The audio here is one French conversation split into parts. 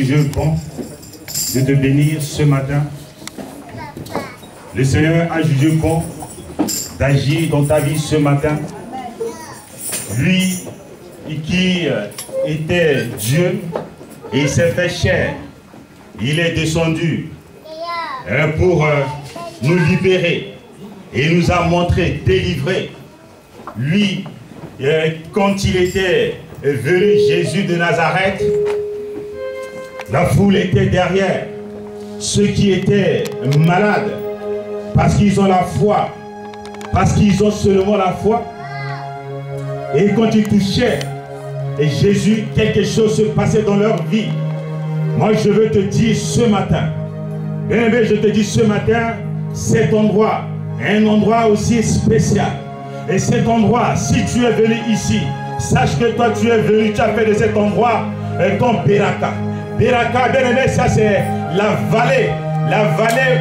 jugé bon de te bénir ce matin. Le Seigneur a jugé bon d'agir dans ta vie ce matin. Lui qui était Dieu, et il s'est fait chair. Il est descendu pour nous libérer. Et il nous a montré, délivré. Lui, quand il était venu, Jésus de Nazareth, la foule était derrière. Ceux qui étaient malades, parce qu'ils ont la foi, parce qu'ils ont seulement la foi. Et quand ils touchaient Jésus, quelque chose se passait dans leur vie. Moi, je veux te dire ce matin, bien aimé, je te dis ce matin, cet endroit, un endroit aussi spécial. Et cet endroit, si tu es venu ici, sache que toi tu es venu, tu as fait de cet endroit ton Beraka. Beraka, bien aimé, ça c'est la vallée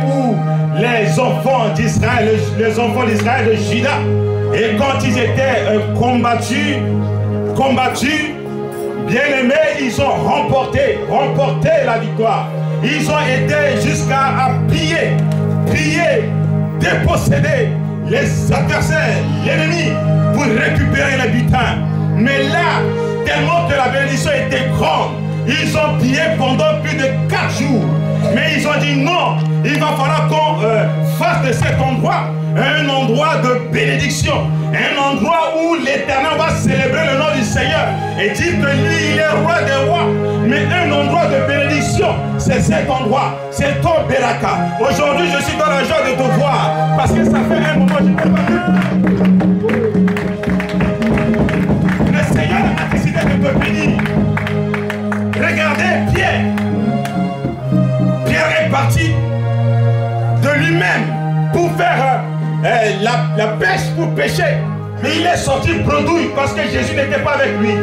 où les enfants d'Israël, de Juda, et quand ils étaient combattus, bien aimés, ils ont remporté la victoire. Ils ont été jusqu'à piller, déposséder les adversaires, l'ennemi, pour récupérer le butin. Mais là, tellement que la bénédiction était grande, ils ont pillé pendant plus de 4 jours. Mais ils ont dit non, il va falloir qu'on fasse de cet endroit un endroit de bénédiction, un endroit où l'Éternel va célébrer le nom du Seigneur et dire que lui, il est roi des rois. Mais un endroit de bénédiction, c'est cet endroit, c'est ton Beraka. Aujourd'hui, je suis dans la joie de te voir parce que ça fait un moment que je ne t'ai pas vu. Le Seigneur a décidé de te bénir. Regardez Pierre. Pierre est parti de lui-même pour faire la pêche, pour pêcher. Mais il est sorti bredouille parce que Jésus n'était pas avec lui.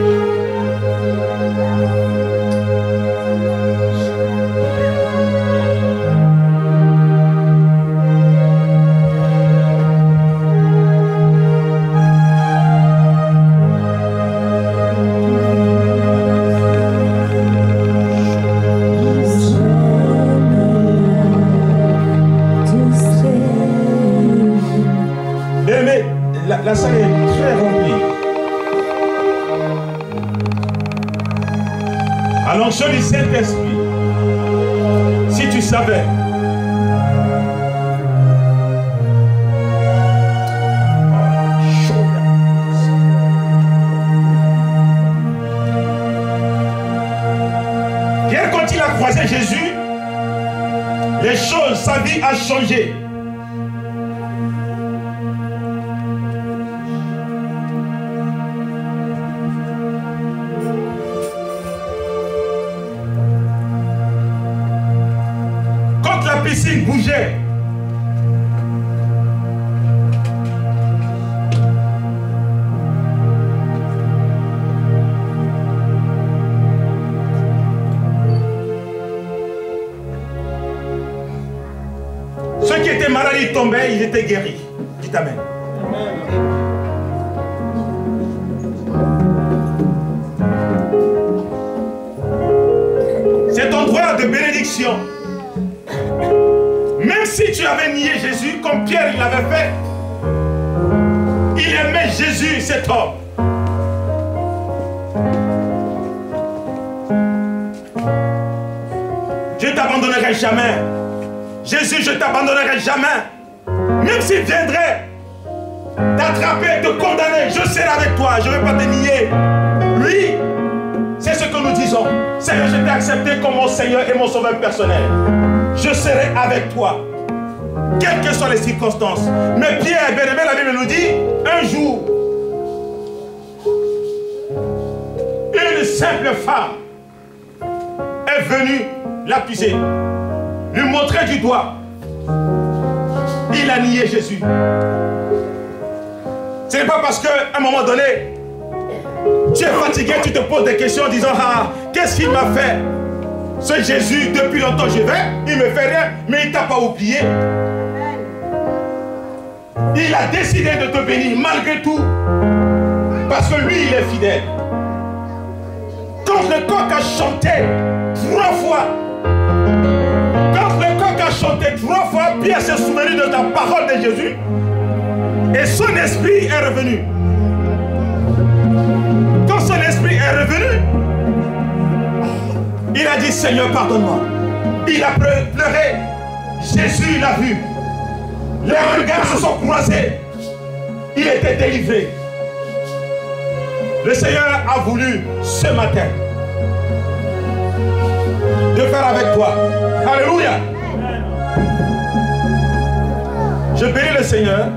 La salle est très remplie. À l'onction du Saint-Esprit, si tu savais, Pierre, quand il a croisé Jésus, les choses, sa vie a changé. Piscine bougeait. Ceux qui étaient malades, ils tombaient, ils étaient guéris. Dites amen. Cet endroit de bénédiction. Même si tu avais nié Jésus, comme Pierre il l'avait fait, il aimait Jésus, cet homme. Je ne t'abandonnerai jamais. Jésus, je ne t'abandonnerai jamais. Même s'il viendrait t'attraper, te condamner, je serai avec toi, je ne vais pas te nier. Lui, c'est ce que nous disons. Seigneur, je t'ai accepté comme mon Seigneur et mon Sauveur personnel. Je serai avec toi, quelles que soient les circonstances. Mais Pierre, bien aimé, la Bible nous dit, un jour, une simple femme est venue l'accuser, lui montrer du doigt. Il a nié Jésus. Ce n'est pas parce qu'à un moment donné, tu es fatigué, tu te poses des questions en disant, ah, qu'est-ce qu'il m'a fait? Ce Jésus, depuis longtemps je vais, il ne me fait rien, mais il ne t'a pas oublié. Il a décidé de te bénir malgré tout, parce que lui, il est fidèle. Quand le coq a chanté, 3 fois. Quand le coq a chanté 3 fois, Pierre s'est souvenu de la parole de Jésus. Et son esprit est revenu. Quand son esprit est revenu, il a dit, Seigneur, pardonne-moi. Il a pleuré. Jésus l'a vu. Les regards se sont croisés. Il était délivré. Le Seigneur a voulu ce matin de faire avec toi. Alléluia. Je bénis le Seigneur.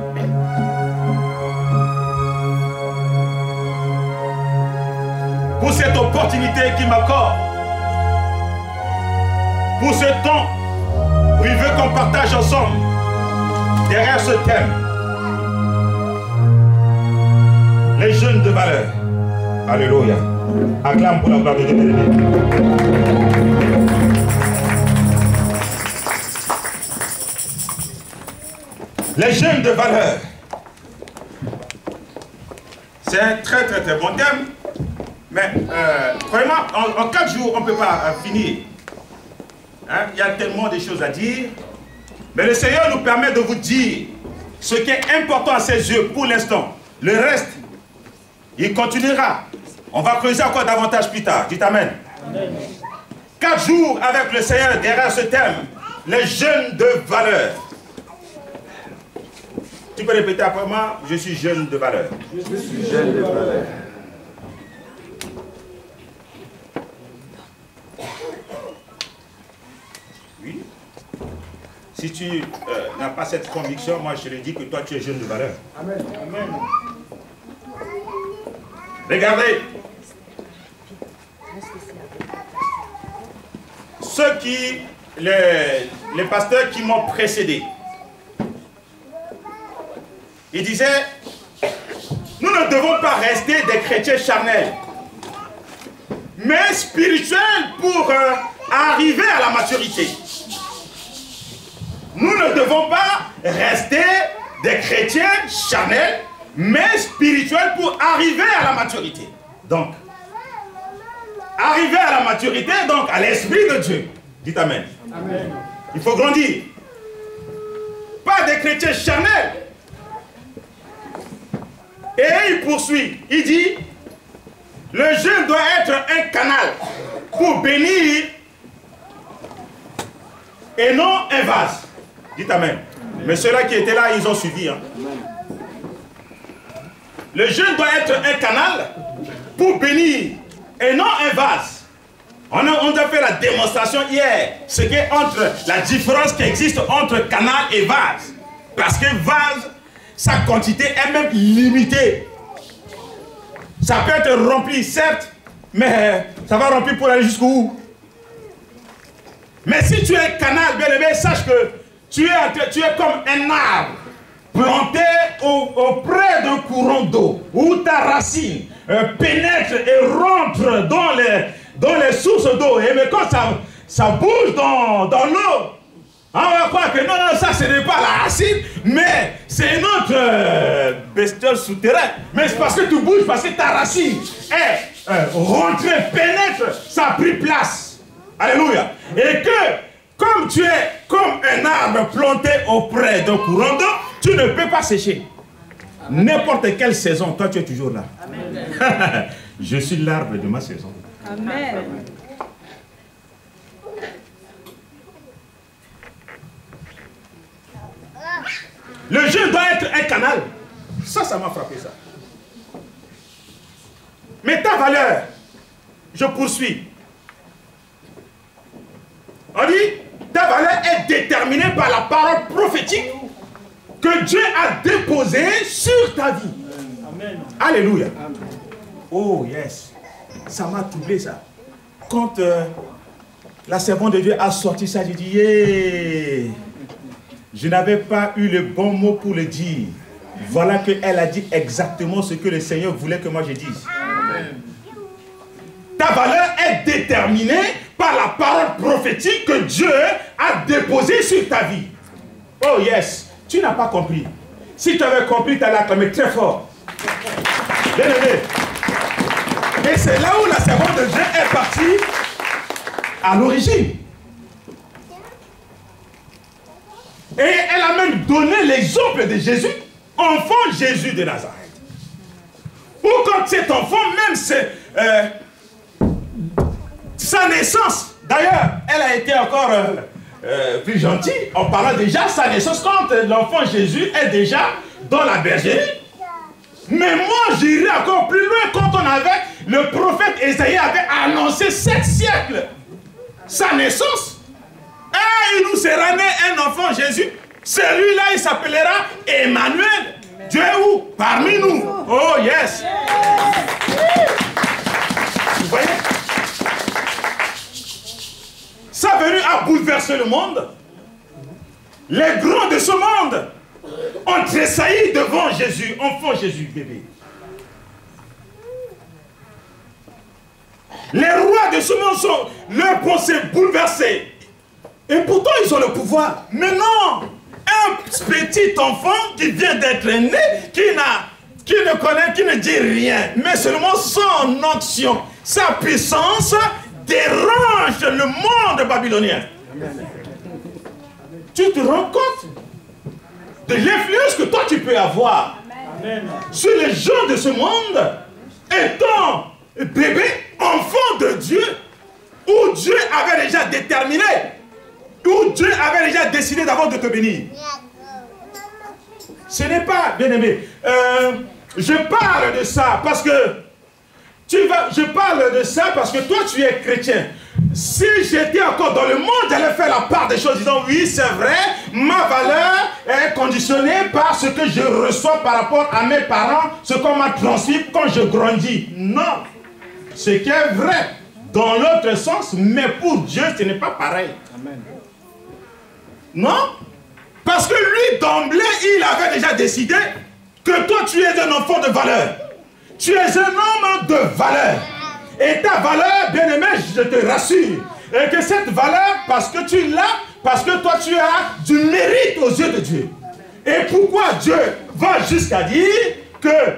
Pour cette opportunité qu'il m'accorde. Pour ce temps où il veut qu'on partage ensemble derrière ce thème. Les jeunes de valeur. Alléluia. Acclame pour la gloire de Dieu. Les jeunes de valeur. C'est un très bon thème. Mais vraiment, en 4 jours, on ne peut pas finir. Hein? Il y a tellement de choses à dire. Mais le Seigneur nous permet de vous dire ce qui est important à ses yeux pour l'instant. Le reste, il continuera. On va creuser encore davantage plus tard. Dites Amen. Amen. 4 jours avec le Seigneur derrière ce thème. Les jeunes de valeur. Tu peux répéter après moi? Je suis jeune de valeur. Je suis jeune de valeur. Oui. Si tu n'as pas cette conviction, moi je te dis que toi tu es jeune de valeur. Amen. Amen. Regardez. Les pasteurs qui m'ont précédé, ils disaient, nous ne devons pas rester des chrétiens charnels, mais spirituels pour arriver à la maturité. Nous ne devons pas rester des chrétiens charnels, mais spirituels pour arriver à la maturité. Donc, arriver à la maturité, donc à l'Esprit de Dieu. Dites Amen. Amen. Il faut grandir. Pas des chrétiens charnels. Et il poursuit. Il dit, le jeûne doit être un canal pour bénir et non un vase. Dites Amen. Mais ceux-là qui étaient là, ils ont suivi. Hein. Le jeûne doit être un canal pour bénir et non un vase. On a fait la démonstration hier, ce qui est entre la différence qui existe entre canal et vase. Parce que vase, sa quantité est même limitée. Ça peut être rempli, certes, mais ça va remplir pour aller jusqu'où? Mais si tu es un canal, bien aimé, sache que tu es comme un arbre planté auprès d'un courant d'eau, où ta racine pénètre et rentre dans les sources d'eau. Et mais quand ça bouge dans l'eau, on va croire que non, ça ce n'est pas la racine, mais c'est notre bestiole souterrain. Mais c'est parce que tu bouges, parce que ta racine est rentrée, pénètre, ça a pris place. Alléluia. Et que, comme tu es comme un arbre planté auprès d'un courant d'eau, tu ne peux pas sécher. N'importe quelle saison, toi tu es toujours là. Amen. Je suis l'arbre de ma saison. Amen. Le jeûne doit être un canal. Ça m'a frappé ça. Mais ta valeur, je poursuis. On dit, ta valeur est déterminée par la parole prophétique que Dieu a déposée sur ta vie. Amen. Alléluia. Amen. Oh yes. Ça m'a troublé ça. Quand la servante de Dieu a sorti ça, j'ai dit, yeah. Je n'avais pas eu le bon mot pour le dire. Voilà qu'elle a dit exactement ce que le Seigneur voulait que moi je dise. Amen. Ta valeur est déterminée par la parole prophétique que Dieu a déposée sur ta vie. Oh yes, tu n'as pas compris. Si tu avais compris, tu allais acclamer très fort. Bien aimé. Et c'est là où la servante de Dieu est partie à l'origine. Et elle a même donné l'exemple de Jésus, enfant Jésus de Nazareth. Ou quand cet enfant, même sa naissance, d'ailleurs, elle a été encore plus gentille en parlant déjà de sa naissance quand l'enfant Jésus est déjà dans la bergerie. Mais moi, j'irai encore plus loin quand on avait, le prophète Ésaïe avait annoncé 7 siècles sa naissance. Et il nous sera né un enfant Jésus. Celui-là, il s'appellera Emmanuel. Dieu est où? Parmi nous. Oh yes. Vous voyez? Sa venue a bouleversé le monde. Les grands de ce monde ont tressailli devant Jésus, enfant Jésus, bébé. Les rois de ce monde sont leurs pensées bouleversées. Et pourtant, ils ont le pouvoir. Mais non, un petit enfant qui vient d'être né, qui ne connaît, qui ne dit rien, mais seulement son onction, sa puissance dérange le monde babylonien. Amen. Tu te rends compte de l'influence que toi tu peux avoir sur les gens de ce monde, étant bébé, enfant de Dieu, où Dieu avait déjà déterminé, où Dieu avait déjà décidé d'abord de te bénir. Ce n'est pas, bien aimé, je parle de ça parce que je parle de ça parce que toi tu es chrétien. Si j'étais encore dans le monde, j'allais faire la part des choses, disant oui, c'est vrai, ma valeur est conditionnée par ce que je reçois par rapport à mes parents, ce qu'on m'a transmis quand je grandis. Non, ce qui est vrai dans l'autre sens, mais pour Dieu, ce n'est pas pareil. Amen. Non, parce que lui, d'emblée, il avait déjà décidé que toi, tu es un enfant de valeur. Tu es un homme de valeur. Et ta valeur, bien-aimé, je te rassure, et que cette valeur, parce que tu l'as, parce que toi tu as du mérite aux yeux de Dieu. Et pourquoi Dieu va jusqu'à dire que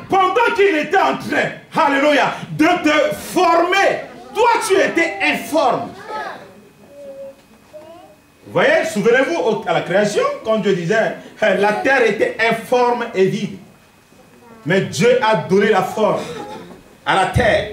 pendant qu'il était en train, alléluia, de te former, toi tu étais informe. Vous voyez, souvenez-vous à la création, quand Dieu disait, la terre était informe et vide. Mais Dieu a donné la forme à la terre.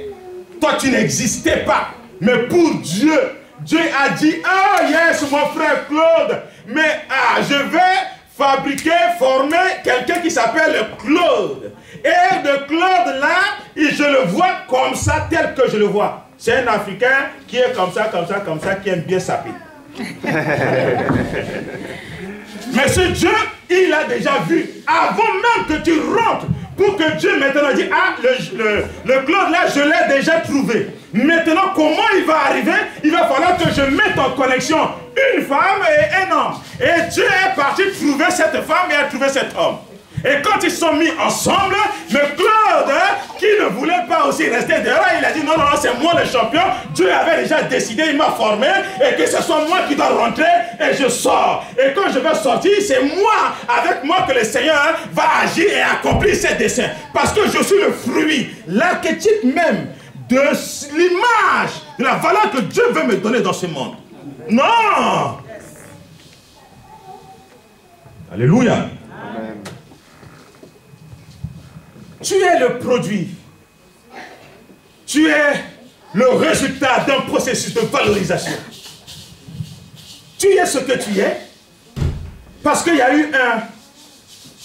Toi, tu n'existais pas. Mais pour Dieu, Dieu a dit, ah yes, mon frère Claude, mais je vais fabriquer, former quelqu'un qui s'appelle Claude. Et de Claude là, je le vois comme ça, tel que je le vois. C'est un Africain qui est comme ça, qui aime bien saper. Mais ce Dieu, il a déjà vu, avant même que tu rentres, pour que Dieu maintenant dise, ah, le Claude là, je l'ai déjà trouvé. Maintenant, comment il va arriver? Il va falloir que je mette en connexion une femme et un homme. Et Dieu est parti trouver cette femme et a trouvé cet homme. Et quand ils sont mis ensemble, le Claude, qui ne voulait pas aussi rester dehors, il a dit, non, non, non, c'est moi le champion. Dieu avait déjà décidé, il m'a formé, et que ce soit moi qui dois rentrer, et je sors. Et quand je vais sortir, c'est moi, avec moi, que le Seigneur va agir et accomplir ses desseins. Parce que je suis le fruit, l'archétype même de l'image, de la valeur que Dieu veut me donner dans ce monde. Non! Alléluia! Tu es le produit. Tu es le résultat d'un processus de valorisation. Tu es ce que tu es parce qu'il y a eu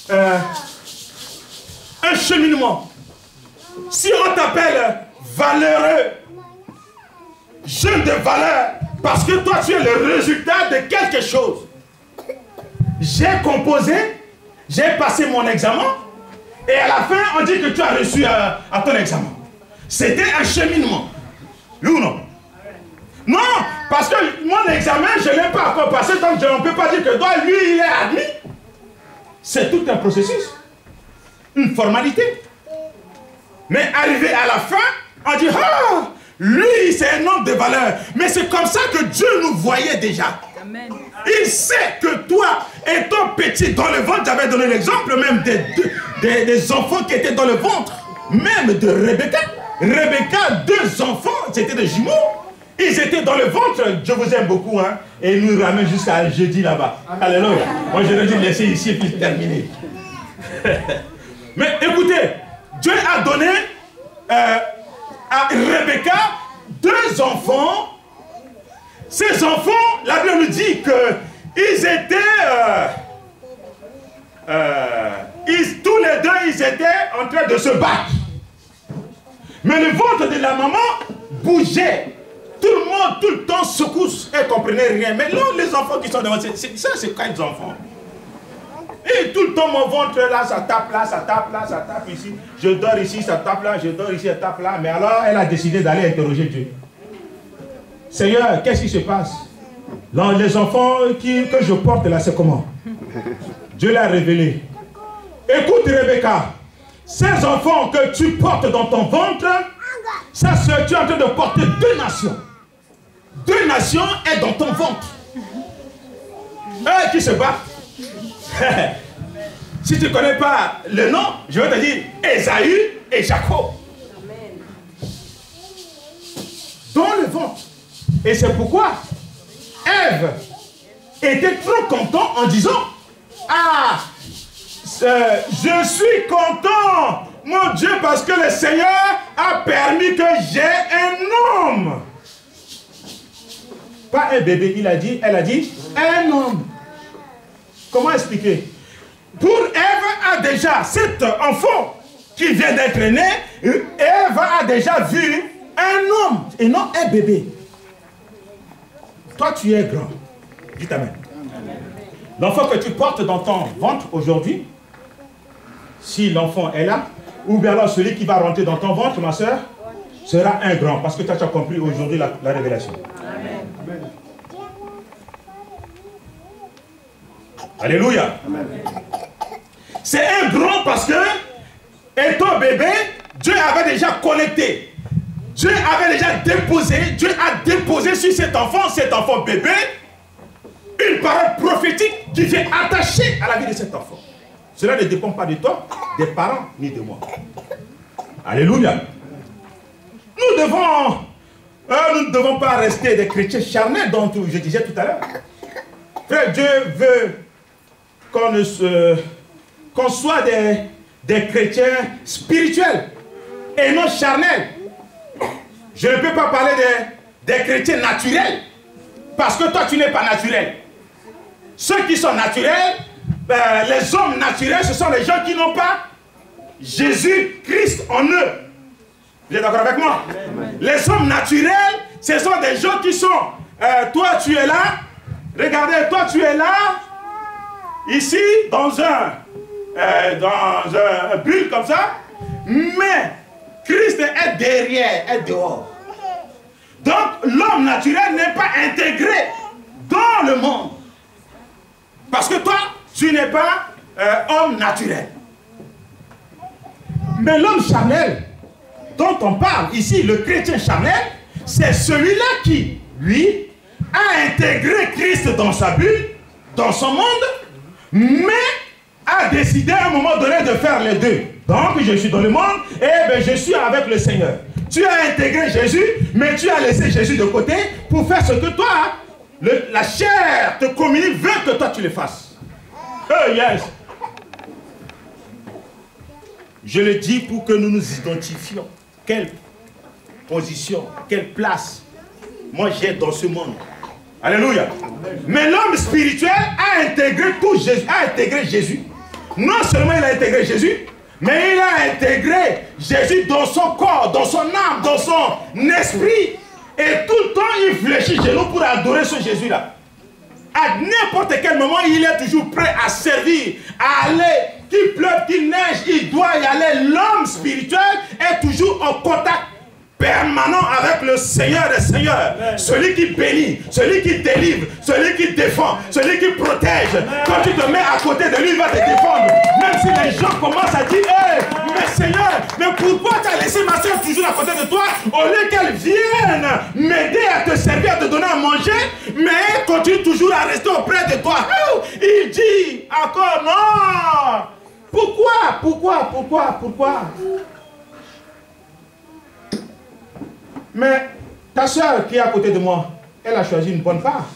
un cheminement. Si on t'appelle valeureux, jeune de valeur, parce que toi tu es le résultat de quelque chose. J'ai composé, j'ai passé mon examen, et à la fin, on dit que tu as reçu à ton examen. C'était un cheminement. Oui ou non? Non, parce que mon examen, je ne l'ai pas encore passé, donc on ne peut pas dire que toi, lui, il est admis. C'est tout un processus. Une formalité. Mais arrivé à la fin, on dit, ah, lui, c'est un homme de valeur. Mais c'est comme ça que Dieu nous voyait déjà. Amen. Il sait que toi, étant petit dans le ventre, j'avais donné l'exemple même des enfants qui étaient dans le ventre, même de Rebecca. Rebecca, 2 enfants, c'était des jumeaux. Ils étaient dans le ventre. Je vous aime beaucoup. Hein, et ils nous ramènent jusqu'à jeudi là-bas. Alléluia. Moi, j'aurais dû laisser ici et puis terminer. Mais écoutez, Dieu a donné à Rebecca 2 enfants. Ces enfants, la Bible nous dit qu'ils étaient... tous les deux, ils étaient en train de se battre. Mais le ventre de la maman bougeait. Tout le monde, tout le temps, secousse. Elle ne comprenait rien. Mais là, les enfants qui sont devant, c'est 4 enfants. Et tout le temps, mon ventre, là, ça tape là, ça tape là, ça tape ici. Je dors ici, ça tape là, je dors ici, ça tape là. Mais alors, elle a décidé d'aller interroger Dieu. Seigneur, qu'est-ce qui se passe? Là, les enfants que je porte là, c'est comment? Dieu l'a révélé. Écoute, Rebecca, ces enfants que tu portes dans ton ventre, ça, tu es en train de porter 2 nations. 2 nations est dans ton ventre. Qui se bat? Si tu ne connais pas le nom, je vais te dire Ésaü et Jacob. Dans le ventre. Et c'est pourquoi Ève était trop contente en disant: ah, je suis content, mon Dieu, parce que le Seigneur a permis que j'ai un homme. Pas un bébé, elle a dit un homme. Comment expliquer? Pour Ève a déjà, cet enfant qui vient d'être né, Ève a déjà vu un homme et non un bébé. Toi, tu es grand. Dis amen. L'enfant que tu portes dans ton ventre aujourd'hui, si l'enfant est là, ou bien alors celui qui va rentrer dans ton ventre, ma soeur, sera un grand, parce que tu as compris aujourd'hui la révélation. Amen. Alléluia. C'est un grand parce que, étant bébé, Dieu avait déjà connecté. Dieu avait déjà déposé, Dieu a déposé sur cet enfant bébé, une parole prophétique qui vient attacher à la vie de cet enfant. Cela ne dépend pas de toi, des parents, ni de moi. Alléluia. Nous ne devons pas rester des chrétiens charnels, dont je disais tout à l'heure. Frère, Dieu veut qu'on soit des chrétiens spirituels et non charnels. Je ne peux pas parler des chrétiens naturels, parce que toi tu n'es pas naturel. Ceux qui sont naturels, les hommes naturels, ce sont les gens qui n'ont pas Jésus-Christ en eux. Vous êtes d'accord avec moi? Amen. Les hommes naturels, ce sont des gens qui sont, toi tu es là, regardez, toi tu es là, ici, dans un bulle comme ça, mais Christ est derrière, est dehors. Donc l'homme naturel n'est pas intégré dans le monde. Parce que toi, tu n'es pas homme naturel. Mais l'homme charnel, dont on parle ici, le chrétien charnel, c'est celui-là qui, lui, a intégré Christ dans sa bulle, dans son monde, mais a décidé à un moment donné de faire les deux. Donc, je suis dans le monde, et bien je suis avec le Seigneur. Tu as intégré Jésus, mais tu as laissé Jésus de côté pour faire ce que toi, la chair te communique, veut que toi tu le fasses. Oh yes. Je le dis pour que nous nous identifions. Quelle position, quelle place moi j'ai dans ce monde. Alléluia. Mais l'homme spirituel a intégré tout Jésus, a intégré Jésus. Non seulement il a intégré Jésus, mais il a intégré Jésus dans son corps, dans son âme, dans son esprit. Et tout le temps, il fléchit chez nous pour adorer ce Jésus-là. À n'importe quel moment, il est toujours prêt à servir, à aller. Qu'il pleuve, qu'il neige, il doit y aller. L'homme spirituel est toujours en contact permanent avec le Seigneur des Seigneurs. Amen. Celui qui bénit, celui qui délivre, celui qui défend, celui qui protège. Amen. Quand tu te mets à côté de lui, il va te défendre. Même si les gens commencent à dire hey, mais Seigneur, mais pourquoi tu as laissé ma soeur toujours à côté de toi? Au lieu qu'elle vienne m'aider à te servir, à te donner à manger, mais elle continue toujours à rester auprès de toi. Il dit encore non. Pourquoi? Mais Ta soeur qui est à côté de moi, elle a choisi une bonne part.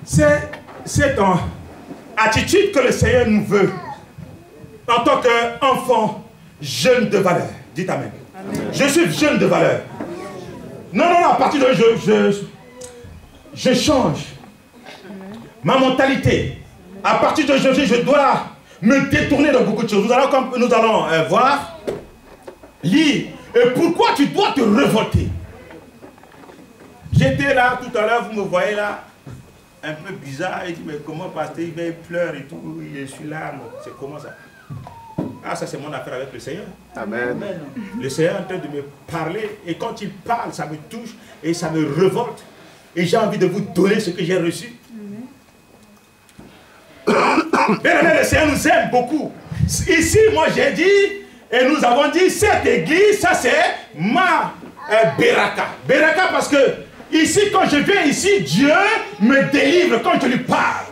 C'est ton attitude que le Seigneur nous veut en tant qu'enfant jeune de valeur. Dites Amen. Amen. Je suis jeune de valeur. Non, à partir de je change ma mentalité. À partir d'aujourd'hui, je dois me détourner de beaucoup de choses. Nous allons voir, lire. Et pourquoi tu dois te révolter? J'étais là tout à l'heure, vous me voyez là, un peu bizarre. Il dit, mais comment pasteur, il pleure et tout, je suis là, c'est comment ça? Ah, ça c'est mon affaire avec le Seigneur. Amen. Le Seigneur est en train de me parler, et quand il parle, ça me touche, et ça me révolte. Et j'ai envie de vous donner ce que j'ai reçu. Bien, le Seigneur nous aime beaucoup. Ici, moi j'ai dit, et nous avons dit, cette église, ça c'est ma Beraka. Beraka parce que ici, quand je viens ici, Dieu me délivre quand je lui parle.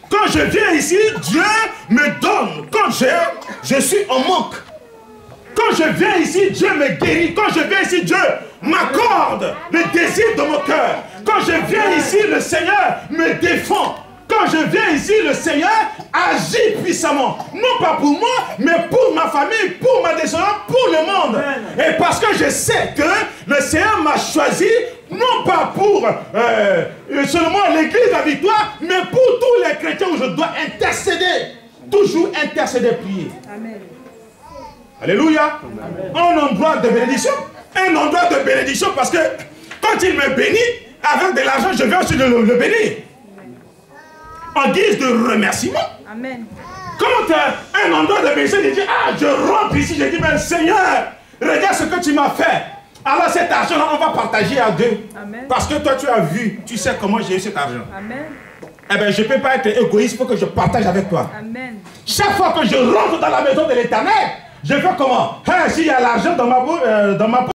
Quand je viens ici, Dieu me donne. Quand je suis en manque. Quand je viens ici, Dieu me guérit. Quand je viens ici, Dieu m'accorde le désir de mon cœur. Quand je viens ici, le Seigneur me défend. Quand je viens ici, le Seigneur agit puissamment. Non pas pour moi, mais pour ma famille, pour ma descendance, pour le monde. Et parce que je sais que le Seigneur m'a choisi, non pas pour seulement l'église la victoire, mais pour tous les chrétiens où je dois intercéder. Toujours intercéder, prier. Amen. Alléluia. Amen. Un endroit de bénédiction. Un endroit de bénédiction parce que quand il me bénit, avec de l'argent, je vais aussi le bénir. En guise de remerciement. Amen. Quand un endroit de bénédiction, il dit, ah, je rentre ici, je dis, mais Seigneur, regarde ce que tu m'as fait. Alors cet argent-là, on va partager à deux. Amen. Parce que toi, tu as vu, tu sais comment j'ai eu cet argent. Amen. Eh bien, je ne peux pas être égoïste, il faut que je partage avec toi. Amen. Chaque fois que je rentre dans la maison de l'Éternel, je fais comment? S'il y a l'argent dans ma poche,